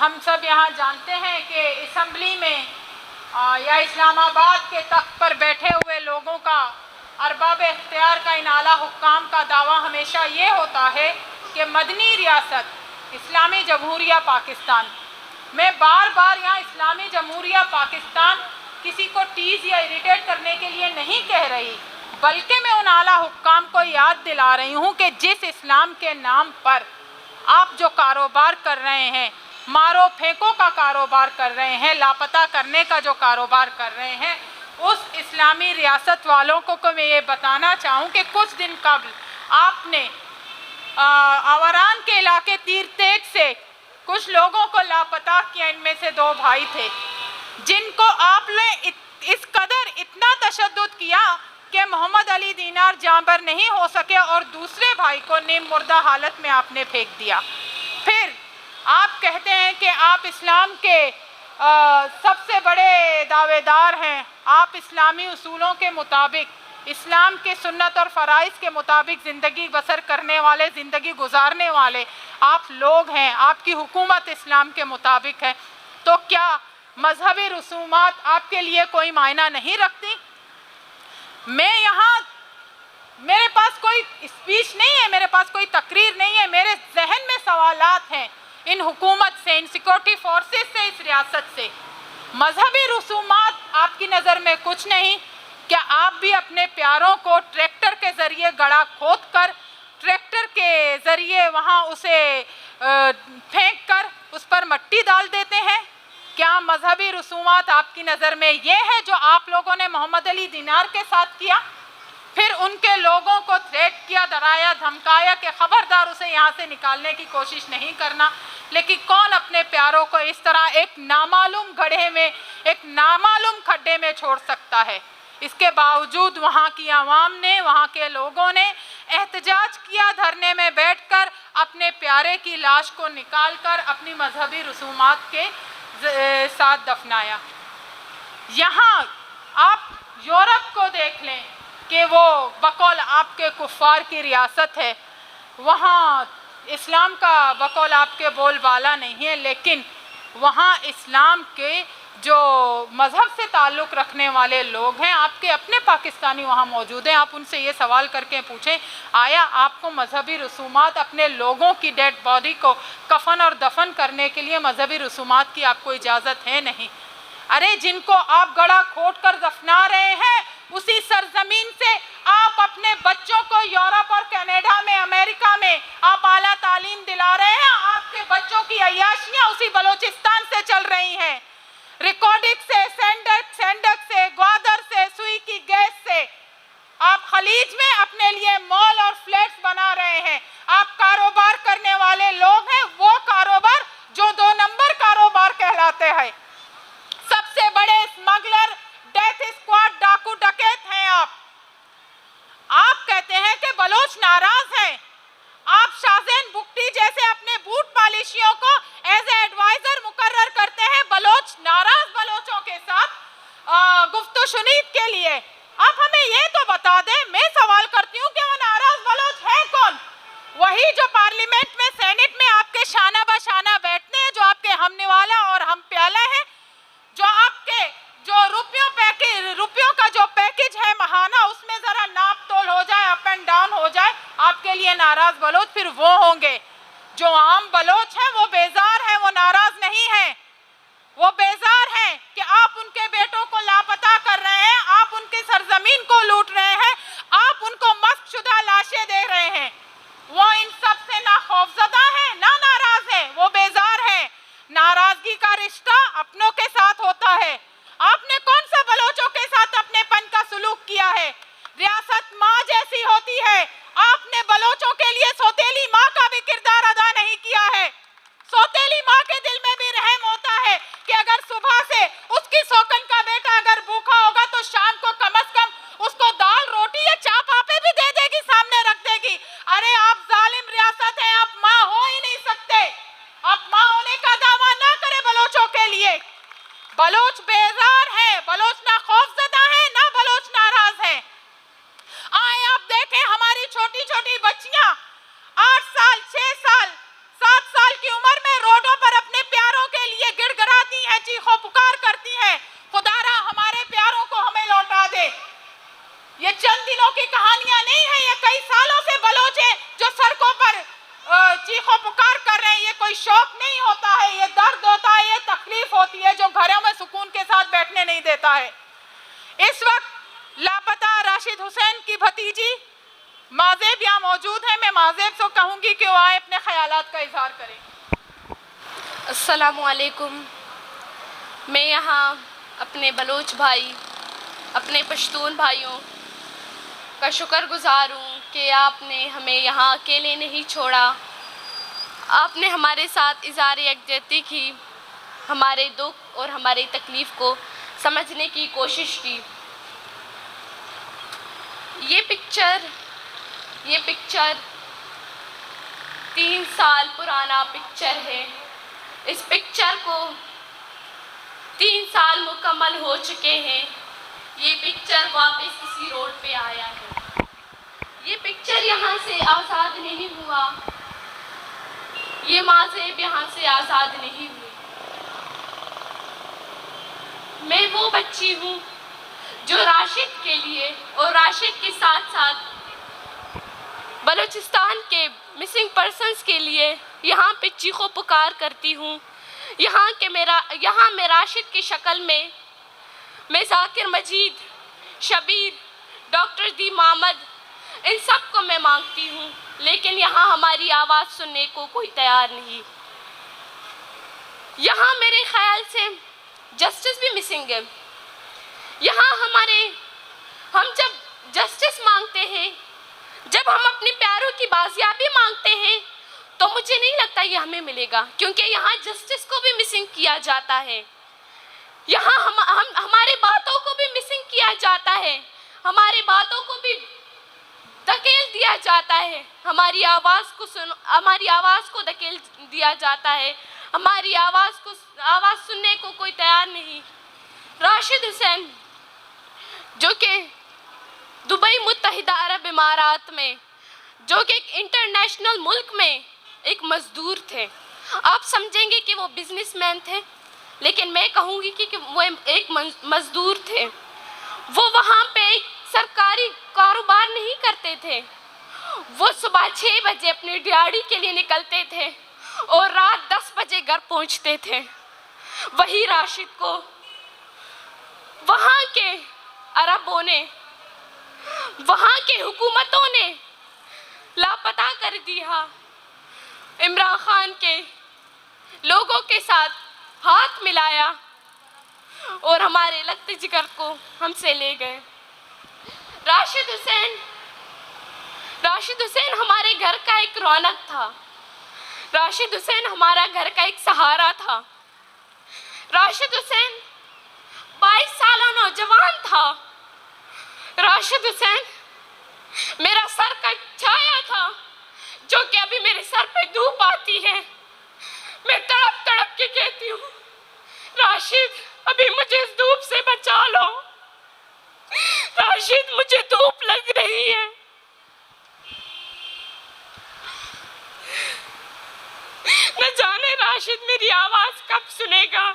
हम सब यहाँ जानते हैं कि असम्बली में या इस्लामाबाद के तख्त पर बैठे हुए लोगों का अरबाब इख्तियार का इन आला हुक्काम का दावा हमेशा ये होता है कि मदनी रियासत इस्लामी जमहूरिया पाकिस्तान। मैं बार बार यहाँ इस्लामी जमहूरिया पाकिस्तान किसी को टीज़ या इरिटेट करने के लिए नहीं कह रही, बल्कि मैं उन आला हुक्काम को याद दिला रही हूँ कि जिस इस्लाम के नाम पर आप जो कारोबार कर रहे हैं, मारो फेंको का कारोबार कर रहे हैं, लापता करने का जो कारोबार कर रहे हैं, उस इस्लामी रियासत वालों को मैं ये बताना चाहूँ कि कुछ दिन कबल आपने आवारान के इलाके तीर तेज से कुछ लोगों को लापता किया। इनमें से 2 भाई थे जिनको आपने इस कदर इतना तशद्दुद किया कि मोहम्मद अली दीनार जांबर नहीं हो सके और दूसरे भाई को नीम मुर्दा हालत में आपने फेंक दिया। फिर आप कहते हैं कि आप इस्लाम के सबसे बड़े दावेदार हैं, आप इस्लामी उसूलों के मुताबिक, इस्लाम के सुन्नत और फ़राइज़ के मुताबिक ज़िंदगी बसर करने वाले, ज़िंदगी गुजारने वाले आप लोग हैं, आपकी हुकूमत इस्लाम के मुताबिक है, तो क्या मजहबी रसूमात आपके लिए कोई मायना नहीं रखती? मैं यहाँ, मेरे पास कोई स्पीच नहीं है, मेरे पास कोई तकरीर नहीं है, मेरे जहन में सवालात हैं इन हुकूमत से, इन सिक्योरिटी फोर्सेस से, इस रियासत से। मजहबी रसूमात आपकी नज़र में कुछ नहीं, क्या आप भी अपने प्यारों को ट्रैक्टर के ज़रिए गड़ा खोद कर, ट्रैक्टर के ज़रिए वहाँ उसे फेंक कर उस पर मट्टी डाल देते हैं? क्या मजहबी रसूमात आपकी नज़र में ये है जो आप लोगों ने मोहम्मद अली दीनार के साथ किया? फिर उनके लोगों को थ्रेट किया, डराया, धमकाया कि खबरदार उसे यहाँ से निकालने की कोशिश नहीं करना। लेकिन कौन अपने प्यारों को इस तरह एक नामालूम गड्ढे में, एक नामालूम खड्डे में छोड़ सकता है? इसके बावजूद वहाँ की आवाम ने, वहाँ के लोगों ने एहतजाज किया, धरने में बैठकर अपने प्यारे की लाश को निकालकर अपनी मजहबी रसूमात के साथ दफनाया। यहाँ आप यूरोप को देख लें कि वो बकौल आपके कुफ़ार की रियासत है, वहाँ इस्लाम का बकौल आपके बोलबाला नहीं है, लेकिन वहाँ इस्लाम के जो मज़हब से ताल्लुक़ रखने वाले लोग हैं, आपके अपने पाकिस्तानी वहाँ मौजूद हैं। आप उनसे ये सवाल करके पूछें, आया आपको मजहबी रसूमात, अपने लोगों की डेड बॉडी को कफन और दफन करने के लिए मजहबी रसूमात की आपको इजाज़त है? नहीं। अरे जिनको आप गड़ा खोद कर दफना रहे हैं, उसी सरजमीन से आप अपने बच्चों को यूरोप और कनाडा में, अमेरिका में आप आला तालीम दिला रहे हैं। आपके बच्चों की अय्याशियाँ उसी बलोचिस्तान से चल रही हैं, रिकॉर्डिंग से, सेंडक से, ग्वादर से, सुई की गैस से। आप खलीज में अपने लिए मॉल और फ्लैट्स बना रहे हैं। आप कारोबार करने वाले लोग हैं, वो कारोबार जो 2 नंबर कारोबार कहलाते हैं। सबसे बड़े स्मगलर, डेथ स्क्वाड, डाकू डकैत हैं आप कहते हैं कि बलोच नाराज हैं। आप शाहजैन बुगटी जैसे अपने बूट पालिशियों को एज ए एडवाइजर मुकर्रर करते हैं बलोच, नाराज बलोचों के साथ गुफ्तगू शुनीद के लिए। आप हमें ये तो बता दें, मैं सवाल करती हूँ कि वो नाराज बलोच है कौन? वही जो पार्लियामेंट में, सेनेट में आपके शाना बशाना बैठते हैं, जो आपके हमनिवाला और हम प्याला है, जो आपके जो रुपयों का जो पैकेज है महाना, उसमें ज़रा नाप तोल हो जाए, अप एंड डाउन हो जाए, आपके लिए नाराज बलोच फिर वो होंगे। जो आम बलोच हैं वो बेजार हैं, वो नाराज नहीं हैं। वो बेजार हैं कि आप उनके बेटों को लापता कर रहे हैं, आप उनकी सरजमीन को लूट रहे हैं, आप उनको मस्कशुदा लाशें दे रहे हैं। वो इन सब से ना खौफजदा है, ना नाराज है, वो बेजार है। नाराजगी का रिश्ता अपनों के साथ होता है। आपने कौन सा बलोचों के साथ अपनेपन का सुलूक किया है? रियासत माँ जैसी होती है, आपने बलोचों के लिए सौतेली माँ का भी किरदार अदा नहीं किया है। सौतेली माँ के दिल में भी रहम होता है कि अगर सुबह से उसकी सौकन का बेटा अगर भूखा होगा तो शाम को कम से कम उसको दाल, रोटी या चाय पापे भी दे देगी, सामने रख देगी। अरे आप जालिम रियासत है, आप माँ हो ही नहीं सकते। आप माँ होने का दावा ना करें बलोचों के लिए। बलोच बेजार है, बलोच ना खौफजदा है, ना बलोच नाराज है। आए आप देखें हमारी छोटी छोटी बच्चियां 8 साल, 6 साल, 7 साल की उम्र में रोडों पर अपने प्यारों के ये चंद दिनों की कहानियां नहीं है, ये कई सालों से बलोच हैं जो सड़कों पर चीखों पुकार कर रहे हैं। ये कोई शौक नहीं होता है, ये दर्द होता है, ये तकलीफ होती है जो घरों में सुकून के साथ बैठने नहीं देता है। इस वक्त लापता राशिद हुसैन की भतीजी माजेब यहाँ मौजूद है। मैं माजेब से कहूँगी कि वो आए अपने ख्यालात का इजहार करें। अस्सलामुअलैकुम। मैं यहाँ अपने बलोच भाई, अपने पश्तून भाइयों का शुक्रगुजार हूँ कि आपने हमें यहाँ अकेले नहीं छोड़ा। आपने हमारे साथ इज़हार यकजहती की, हमारे दुख और हमारी तकलीफ़ को समझने की कोशिश की। ये पिक्चर 3 साल पुराना पिक्चर है। इस पिक्चर को 3 साल मुकम्मल हो चुके हैं। ये पिक्चर वापस इसी रोड पे आया है। ये पिक्चर यहाँ से आज़ाद नहीं हुआ, ये माज़ेब यहाँ से आज़ाद नहीं हुई। मैं वो बच्ची हूँ जो राशिद के लिए और राशिद के साथ साथ बलूचिस्तान के मिसिंग पर्सन्स के लिए यहाँ पे चीखों पुकार करती हूँ। यहाँ मैं राशिद की शक्ल में मैं ज़ाकिर मजीद, शबीर, डॉक्टर दी मोहम्मद, इन सब को मैं मांगती हूँ, लेकिन यहाँ हमारी आवाज़ सुनने को कोई तैयार नहीं। यहाँ मेरे ख्याल से जस्टिस भी मिसिंग है। यहाँ हम जब जस्टिस मांगते हैं, जब हम अपने प्यारों की बाजियाबी मांगते हैं, तो मुझे नहीं लगता ये हमें मिलेगा, क्योंकि यहाँ जस्टिस को भी मिसिंग किया जाता है। यहाँ हमारे बातों को भी मिसिंग किया जाता है, हमारे बातों को भी धकेल दिया जाता है, हमारी आवाज़ को धकेल दिया जाता है, हमारी आवाज़ सुनने को कोई तैयार नहीं। राशिद हुसैन जो कि दुबई मुत्तहिदा अरब इमारात में, जो कि एक इंटरनेशनल मुल्क में एक मज़दूर थे, आप समझेंगे कि वो बिजनेसमैन थे, लेकिन मैं कहूँगी कि वो एक मज़दूर थे। वो वहाँ पे एक सरकारी कारोबार नहीं करते थे। वो सुबह 6 बजे अपनी दिहाड़ी के लिए निकलते थे और रात 10 बजे घर पहुँचते थे। वही राशिद को वहाँ के अरबों ने, वहाँ के हुकूमतों ने लापता कर दिया। इमरान खान के लोगों के साथ हाथ मिलाया और हमारे लगते जिगर को हमसे ले गए। राशिद हुसैन हमारे घर का एक रौनक था। राशिद हुसैन हमारा घर का एक सहारा था। राशिद हुसैन 22 साला नौजवान था। राशिद हुसैन मेरा सर का छाया था, जो कि अभी मेरे सर पे धूप आती है। मैं तड़प तड़प के कहती हूँ, राशिद अभी मुझे इस धूप से बचा लो, राशिद मुझे धूप लग रही है। न जाने राशिद मेरी आवाज कब सुनेगा।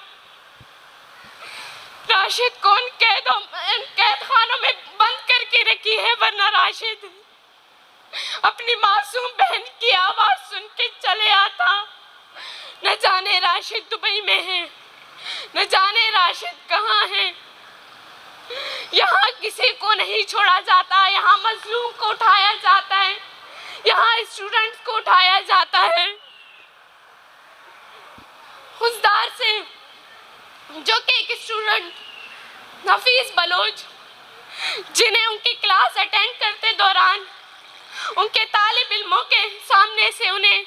राशिद कौन कैद खानों में बंद करके रखी है, वरना राशिद अपनी मासूम बहन की आवाज सुन के चले आता। न जाने राशिद दुबई में है, न जाने राशिद कहाँ है। यहाँ किसी को नहीं छोड़ा जाता, यहाँ मजलूम को उठाया जाता है, यहाँ स्टूडेंट्स को उठाया जाता है। हुसदार से जो कि एक स्टूडेंट हफीज बलोच, जिन्हें उनकी क्लास अटेंड करते दौरान उनके तालिब इल्मों के सामने से उन्हें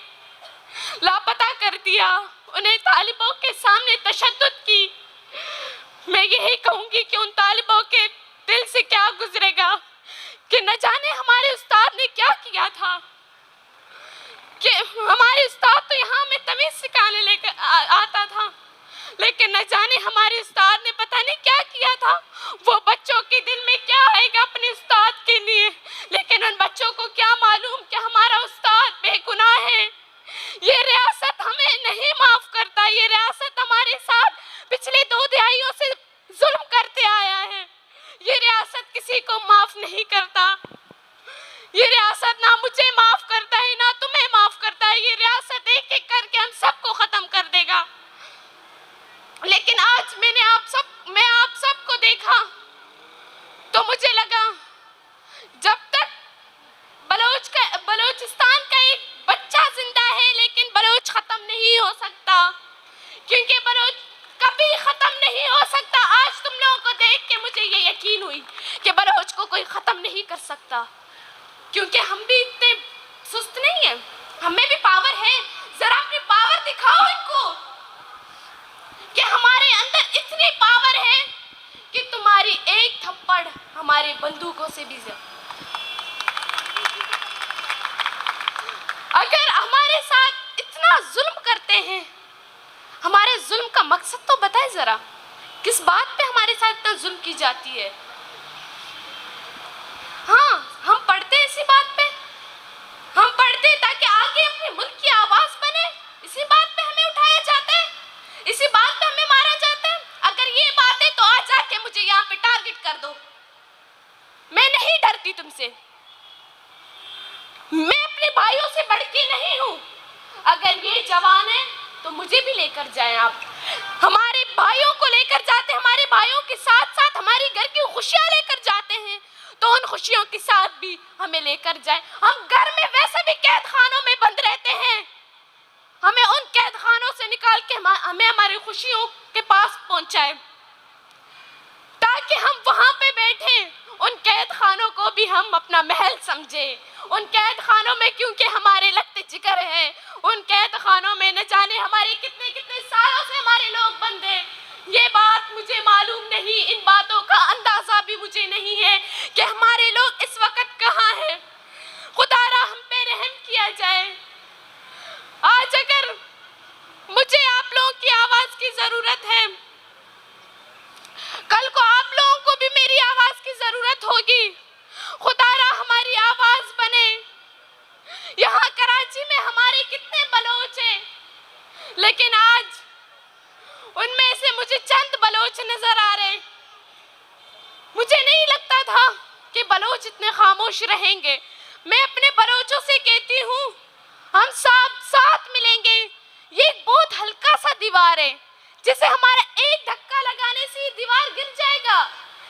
लापता कर दिया, उन्हें तालिबों के सामने तशद्दुद की। मैं यही कहूँगी कि उन तालिबों के दिल से क्या गुजरेगा कि न जाने हमारे उस्ताद ने क्या किया था, कि हमारे उस्ताद तो यहाँ हमें तमीज़ सिखाने लेकर आता था, लेकिन न जाने हमारे उस्ताद ने पता नहीं क्या किया था। वो बच्चों के दिल में क्या आएगा अपने उस्ताद के लिए, लेकिन उन बच्चों को क्या मालूम कि हमारा उस्ताद बेगुनाह है। ये रियासत हमें नहीं माफ करता, ये रियासत हमारे साथ पिछले 2 दहाइयों से जुल्म करते आया है। ये रियासत किसी किसी को माफ नहीं करता। ये रियासत ना मुझे माफ करता है ना तुम्हें माफ करता है। ये रियासत एक एक करके हम सबको खत्म कर देगा। लेकिन आज मैं आप सबको देखा तो मुझे लगा जब तक बलूचिस्तान का एक बच्चा जिंदा है लेकिन बलूच खत्म नहीं हो सकता, क्योंकि बलूच कभी खत्म नहीं हो सकता। आज तुम लोगों को देख के मुझे ये यकीन हुई कि बलूच को कोई खत्म नहीं कर सकता, क्योंकि हम भी इतने सुस्त नहीं है, हमें भी पावर है। जरा अपनी पावर दिखाओ इनको कि हमारे अंदर इतनी पावर है कि तुम्हारी एक थप्पड़ हमारे बंदूकों से भी ज्यादा। अगर हमारे साथ इतना जुल्म करते हैं, हमारे जुल्म का मकसद तो बताए जरा, किस बात पे हमारे साथ इतना जुल्म की जाती है। हाँ, हम पढ़ते हैं इसी बात पे, हम पढ़ते हैं ताकि आगे अपने मुल्क की आवाज बने। इसी बात पे हमें उठाया जाता है, इसी बात पे हमें मारा जाता है। अगर ये बात है तो आज आके मुझे यहाँ पे टारगेट कर दो, मैं नहीं डरती तुमसे। मैं अपने भाइयों से बढ़ के नहीं हूँ। अगर ये जवान है तो मुझे भी लेकर जाएं आप। हमारे भाइयों को लेकर जाते, हमारे भाइयों के साथ साथ हमारी घर की खुशियां लेकर जाते हैं, तो उन खुशियों के साथ भी हमें लेकर जाएं। हम घर में वैसे भी कैद खानों में बंद रहते हैं, हमें उन कैद खानों से निकाल के हमें हमारी खुशियों के पास पहुंचाए, ताकि हम वहां पे बैठे उन कैद खानों को भी हम अपना महल समझे। उन कैद खानों में क्योंकि हमारे लगते जिगर है, उन कैद खानों में न जाने हमारे कितने कितने सालों से हमारे लोग बंद हैं। ये बात मुझे मालूम नहीं, इन बातों का अंदाजा भी मुझे नहीं है कि हमारे लोग इस वक्त कहाँ हैं। खुदारा हम पे रहम किया जाए। आज अगर मुझे आप लोगों की आवाज की जरूरत है, कल को आप लोगों को भी मेरी आवाज की जरूरत होगी। खुदारा हमारी आवाज बने। यहाँ कराची में हमारे कितने बलोच हैं, लेकिन आज उनमें से मुझे चंद बलोच नजर आ रहे। मुझे नहीं लगता था कि बलोच इतने खामोश रहेंगे। मैं अपने बलोचों से कहती हूँ, हम सब साथ मिलेंगे। ये एक बहुत हल्का सा दीवार है, जिसे हमारा एक धक्का लगाने से दीवार गिर जाएगा,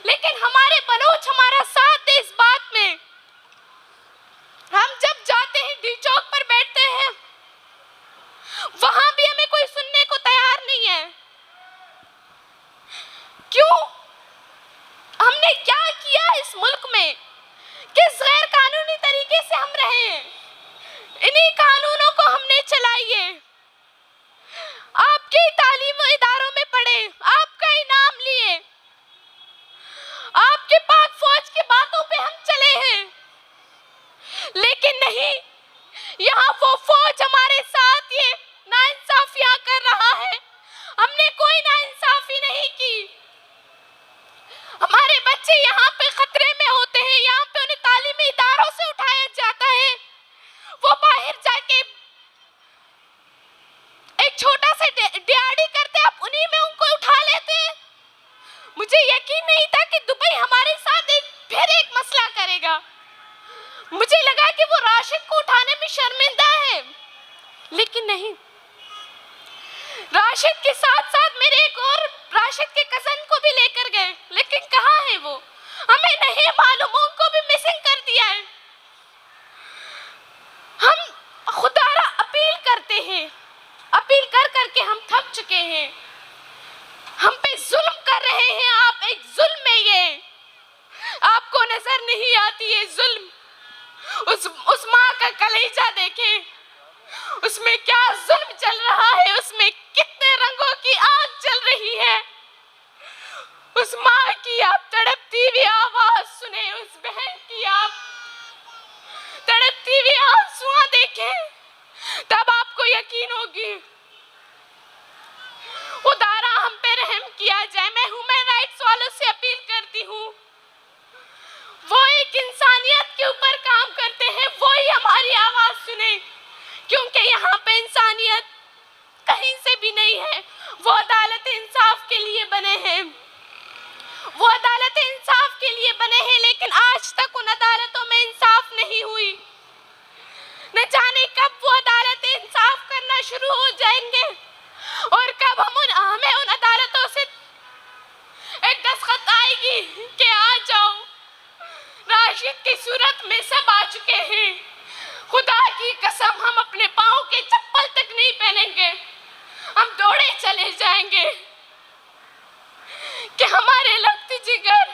लेकिन हमारे बलोच हमारा साथ दे इस बात में। हम जब जाते हैं डी चौक पर बैठते हैं, वहां भी हमें कोई सुनने को तैयार नहीं है। क्यों? हमने क्या किया इस मुल्क में? किस गैर कानूनी तरीके से हम रहे हैं? इन्हीं कानूनों को हमने चलाई है। आपके तालीम इदारों में पढ़े, आपका इनाम लिए, आपके पाक फौज की बातों पे हम चले हैं, लेकिन नहीं, यहाँ वो फौज हमारे साथ ये नाइंसाफियां कर रहा है। हमने कोई नाइंसाफी नहीं की। हमारे बच्चे यहाँ पे खतरे में होते हैं, यहाँ पे उन्हें तालीमी इदारों से उठाया जाता है। वो बाहर जाके एक छोटा सा डियाडी करते, आप उन्हीं में उनको उठा लेते हैं। मुझे यकीन नहीं था कि दुबई हमारे साथ फिर एक मसला करेगा। मुझे लगा कि वो राशिद को उठाने में शर्मिंदा है, लेकिन नहीं। राशिद के साथ साथ मेरे एक और राशिद के कजन को भी लेकर गए, लेकिन कहाँ है वो? हमें नहीं मालूम, उनको भी मिसिंग कर दिया है। हम खुदारा अपील करते हैं, अपील कर करके हम थक चुके हैं। हम पे जुल्म कर रहे हैं आप, एक जुल्म है ये। आपको नजर नहीं आती है जुल्म। उस माँ का कलेजा देखें, उसमें क्या जुल्म चल रहा है, उसमें कितने रंगों की आग चल रही है। उस माँ की आप तड़पती हुई आवाज सुने, उस बहन की आप तड़पती हुई आंसुआं देखें, तब आपको यकीन होगी। खुदारा हम पे रहम किया जाए। मैं ह्यूमन राइट्स वालों से अपील करती हूँ, वो एक इंसानियत के ऊपर काम करते हैं, वो ही हमारी आवाज सुने, क्योंकि यहाँ पे इंसानियत कहीं से भी नहीं है। वो अदालत इंसाफ के लिए बने हैं, वो अदालत इंसाफ के लिए बने हैं, लेकिन राशिद की सूरत में सब आ चुके हैं। खुदा की कसम हम अपने पाँव के चप्पल तक नहीं पहनेंगे, हम दौड़े चले जाएंगे कि हमारे लगती जिगर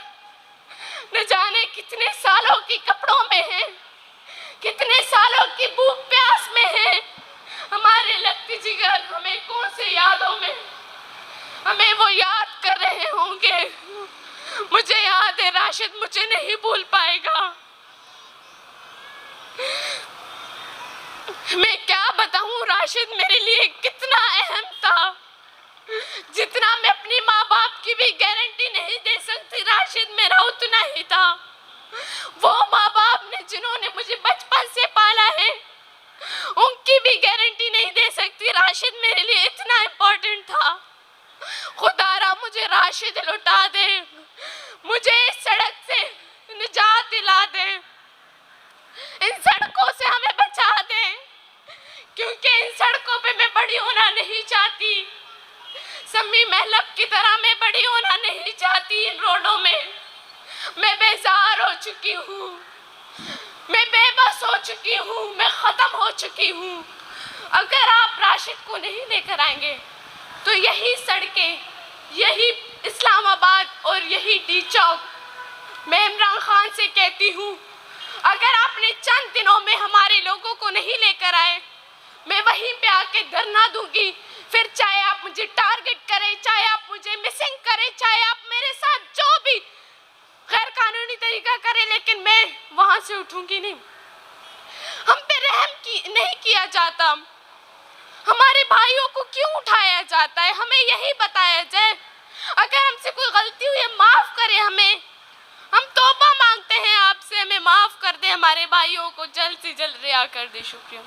न जाने कितने सालों की कपड़ों में है, कितने सालों की भूख प्यास में है। हमारे लगती जिगर हमें कौन से यादों में हमें वो याद कर रहे होंगे। मुझे याद है राशिद मुझे नहीं भूल पाएगा। मैं क्या बताऊं राशिद मेरे लिए कितना अहम था, जितना मैं अपनी माँ बाप की भी गारंटी नहीं दे सकती राशिद मेरा उतना ही था। वो माँ बाप ने जिन्होंने मुझे बचपन से पाला है उनकी भी गारंटी नहीं दे सकती राशिद मेरे लिए इतना इम्पोर्टेंट था। खुदारा मुझे राशिद लौटा दे, मुझे इस सड़क से निजात दिला दे, इन सड़कों से हमें बचा दे, क्योंकि इन सड़कों पे मैं बड़ी होना नहीं चाहती। सम्मी महलब की तरह मैं बड़ी होना नहीं चाहती। इन रोडों में मैं बेजार हो चुकी हूँ, मैं बेबस हो चुकी हूँ, मैं ख़त्म हो चुकी हूँ। अगर आप राशिद को नहीं लेकर आएंगे तो यही सड़कें, यही इस्लामाबाद और यही डी चौक, मैं इमरान खान से कहती हूँ अगर आपने चंद दिनों में हमारे लोगों को नहीं लेकर आए मैं वहीं पे आके धरना दूंगी। फिर चाहे आप मुझे टारगेट करें, चाहे आप मुझे मिसिंग करें, चाहे आप मेरे साथ जो भी गैर कानूनी तरीका करें, लेकिन मैं वहां से उठूंगी नहीं। हम पे रहम नहीं किया जाता, हमारे भाइयों को क्यों उठाया जाता है, हमें यही बताया जाए। अगर हमसे कोई गलती हुई है माफ करें हमें, हम तौबा मांगते हैं आपसे, हमें माफ कर दे, हमारे भाइयों को जल्द से जल्द रिहा कर दे। शुक्रिया।